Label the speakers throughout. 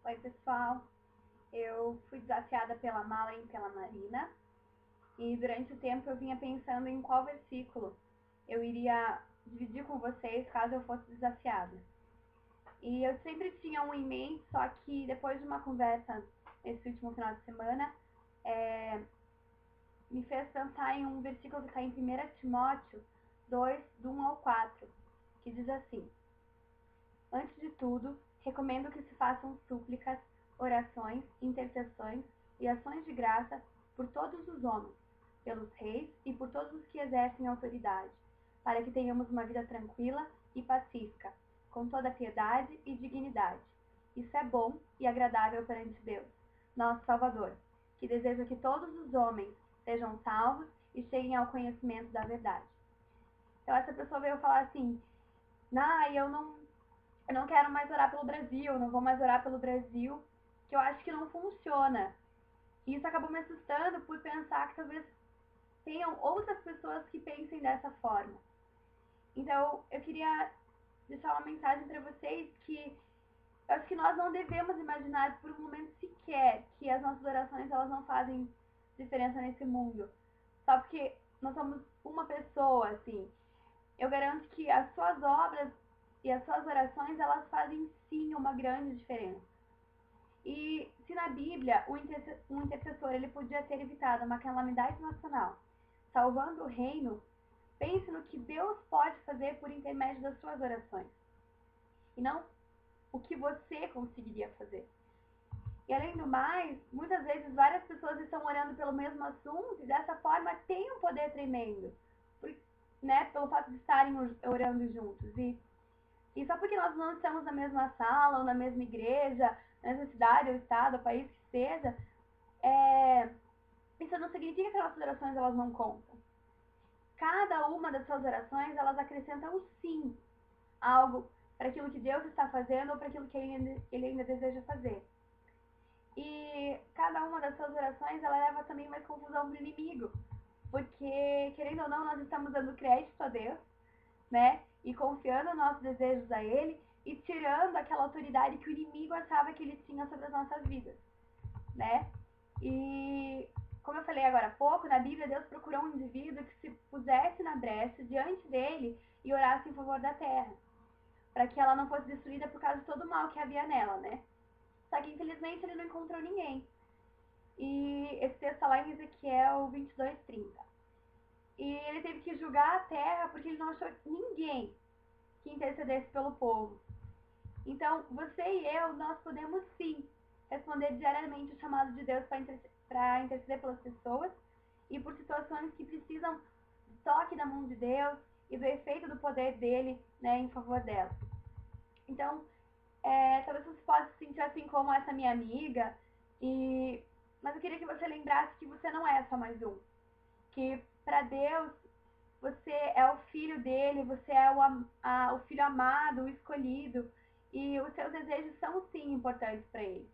Speaker 1: Oi, pessoal. Eu fui desafiada pela Mala e pela Marina e durante o tempo eu vinha pensando em qual versículo eu iria dividir com vocês caso eu fosse desafiada. E eu sempre tinha um em mente, só que depois de uma conversa esse último final de semana, me fez pensar em um versículo que está em 1 Timóteo 2, do 1 ao 4, que diz assim: Antes de tudo, recomendo que se façam súplicas, orações, intercessões e ações de graça por todos os homens, pelos reis e por todos os que exercem autoridade, para que tenhamos uma vida tranquila e pacífica, com toda piedade e dignidade. Isso é bom e agradável perante Deus, nosso Salvador, que deseja que todos os homens sejam salvos e cheguem ao conhecimento da verdade. Então essa pessoa veio falar assim: eu não quero mais orar pelo Brasil, eu não vou mais orar pelo Brasil, que eu acho que não funciona. E isso acabou me assustando por pensar que talvez tenham outras pessoas que pensem dessa forma. Então, eu queria deixar uma mensagem para vocês que eu acho que nós não devemos imaginar por um momento sequer que as nossas orações elas não fazem diferença nesse mundo. Só porque nós somos uma pessoa, assim. Eu garanto que as suas obras e as suas orações, elas fazem sim uma grande diferença. E se na Bíblia um intercessor ele podia ter evitado uma calamidade nacional, salvando o reino, pense no que Deus pode fazer por intermédio das suas orações. E não o que você conseguiria fazer. E além do mais, muitas vezes várias pessoas estão orando pelo mesmo assunto e dessa forma tem um poder tremendo, né, pelo fato de estarem orando juntos. E só porque nós não estamos na mesma sala, ou na mesma igreja, na mesma cidade, ou estado, ou país que seja, isso não significa que as nossas orações elas não contam. Cada uma das suas orações, elas acrescentam sim algo para aquilo que Deus está fazendo ou para aquilo que ele ainda deseja fazer. E cada uma das suas orações, ela leva também mais confusão para o inimigo, porque, querendo ou não, nós estamos dando crédito a Deus, né? E confiando nossos desejos a Ele e tirando aquela autoridade que o inimigo achava que ele tinha sobre as nossas vidas, né? E como eu falei agora há pouco, na Bíblia Deus procurou um indivíduo que se pusesse na brecha diante dele e orasse em favor da terra, para que ela não fosse destruída por causa de todo o mal que havia nela, né? Só que infelizmente ele não encontrou ninguém. E esse texto está lá em Ezequiel 22:30. E ele teve que julgar a terra porque ele não achou ninguém que intercedesse pelo povo. Então, você e eu, nós podemos sim responder diariamente o chamado de Deus para interceder pelas pessoas e por situações que precisam do toque da mão de Deus e do efeito do poder dele, né, em favor delas. Então, talvez você possa se sentir assim como essa minha amiga, mas eu queria que você lembrasse que você não é só mais um. Que para Deus, você é o filho dele, você é o filho amado, o escolhido, e os seus desejos são sim importantes para ele.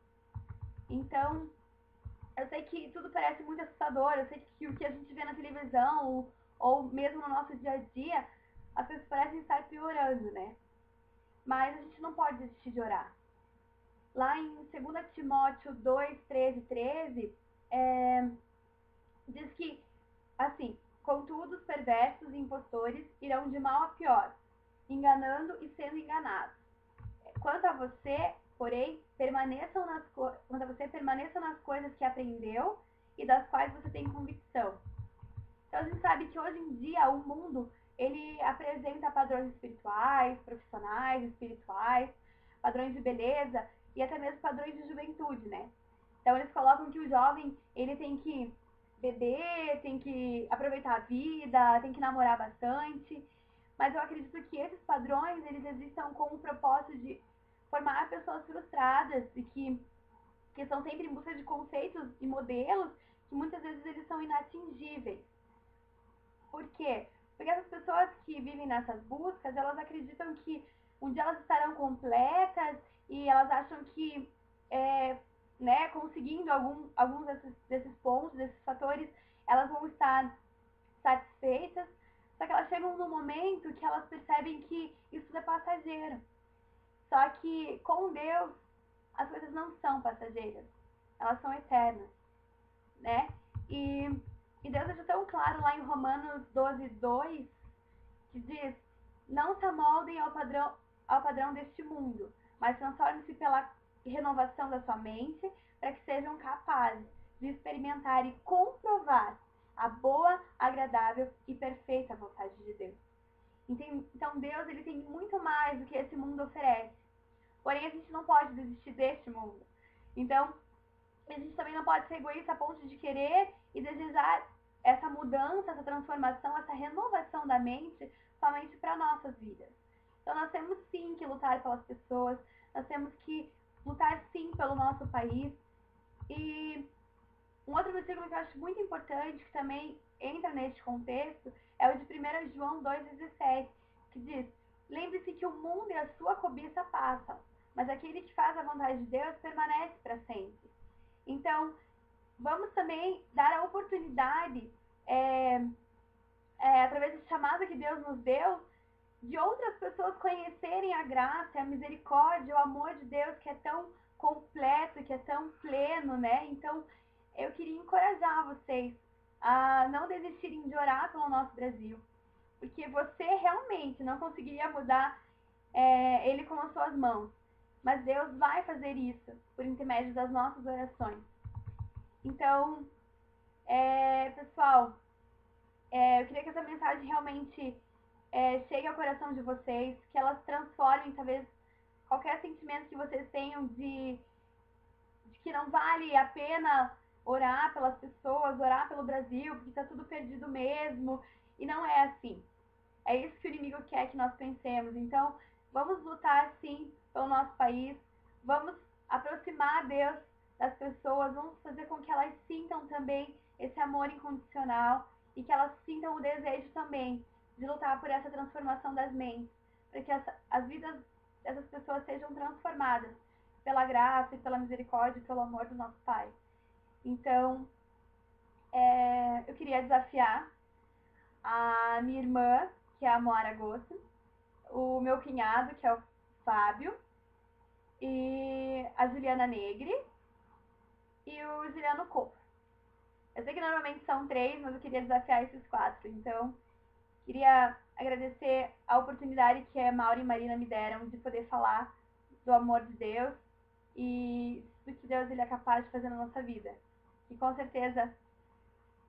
Speaker 1: Então, eu sei que tudo parece muito assustador, eu sei que o que a gente vê na televisão, ou mesmo no nosso dia a dia, as coisas parecem estar piorando, né? Mas a gente não pode desistir de orar. Lá em 2 Timóteo 2, 13, diz que, assim, contudo, os perversos e impostores irão de mal a pior, enganando e sendo enganados. Quanto a você, porém, permaneça nas coisas que aprendeu e das quais você tem convicção. Então a gente sabe que hoje em dia o mundo ele apresenta padrões espirituais, profissionais, espirituais, padrões de beleza e até mesmo padrões de juventude, né? Então eles colocam que o jovem ele tem que beber, tem que aproveitar a vida, tem que namorar bastante. Mas eu acredito que esses padrões eles existam com o propósito de formar pessoas frustradas e que estão sempre em busca de conceitos e modelos que muitas vezes eles são inatingíveis. Por quê? Porque essas pessoas que vivem nessas buscas, elas acreditam que um dia elas estarão completas e elas acham que, né, conseguindo alguns desses pontos, desses fatores, elas vão estar satisfeitas. Só que elas chegam num momento que elas percebem que isso é passageiro. Só que com Deus, as coisas não são passageiras, elas são eternas, né? E Deus deixa tão claro lá em Romanos 12:2, que diz: não se amoldem ao padrão deste mundo, mas transformem-se pela renovação da sua mente, para que sejam capazes de experimentar e comprovar a boa, agradável e perfeita vontade de Deus. Então Deus, ele tem muito mais do que esse mundo oferece. Porém, a gente não pode desistir deste mundo. Então, a gente também não pode ser egoísta a ponto de querer e desejar essa mudança, essa transformação, essa renovação da mente somente para nossas vidas. Então, nós temos sim que lutar pelas pessoas, nós temos que lutar sim pelo nosso país. E um outro versículo que eu acho muito importante, que também entra neste contexto, é o de 1 João 2,17, que diz: lembre-se que o mundo e a sua cobiça passam, mas aquele que faz a vontade de Deus permanece para sempre. Então, vamos também dar a oportunidade, através do chamado que Deus nos deu, de outras pessoas conhecerem a graça, a misericórdia, o amor de Deus, que é tão completo, que é tão pleno, né? Então, eu queria encorajar vocês a não desistirem de orar pelo nosso Brasil, porque você realmente não conseguiria mudar ele com as suas mãos, mas Deus vai fazer isso por intermédio das nossas orações. Então, pessoal, eu queria que essa mensagem realmente chegue ao coração de vocês, que elas transformem talvez qualquer sentimento que vocês tenham de que não vale a pena orar pelas pessoas, orar pelo Brasil, porque está tudo perdido mesmo. E não é assim. É isso que o inimigo quer que nós pensemos. Então, vamos lutar sim pelo nosso país, vamos aproximar Deus das pessoas, vamos fazer com que elas sintam também esse amor incondicional e que elas sintam o desejo também de lutar por essa transformação das mentes, para que as vidas dessas pessoas sejam transformadas pela graça e pela misericórdia e pelo amor do nosso Pai. Então, eu queria desafiar a minha irmã, que é a Moara Gosso, o meu cunhado, que é o Fábio, e a Juliana Negri e o Juliano Cofo. Eu sei que normalmente são 3, mas eu queria desafiar esses 4. Então, queria agradecer a oportunidade que a Maura e Marina me deram de poder falar do amor de Deus e do que Deus ele é capaz de fazer na nossa vida. E com certeza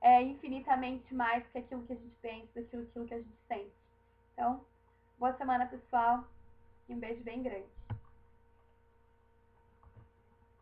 Speaker 1: é infinitamente mais que aquilo que a gente pensa, daquilo que a gente sente. Então, boa semana, pessoal, e um beijo bem grande.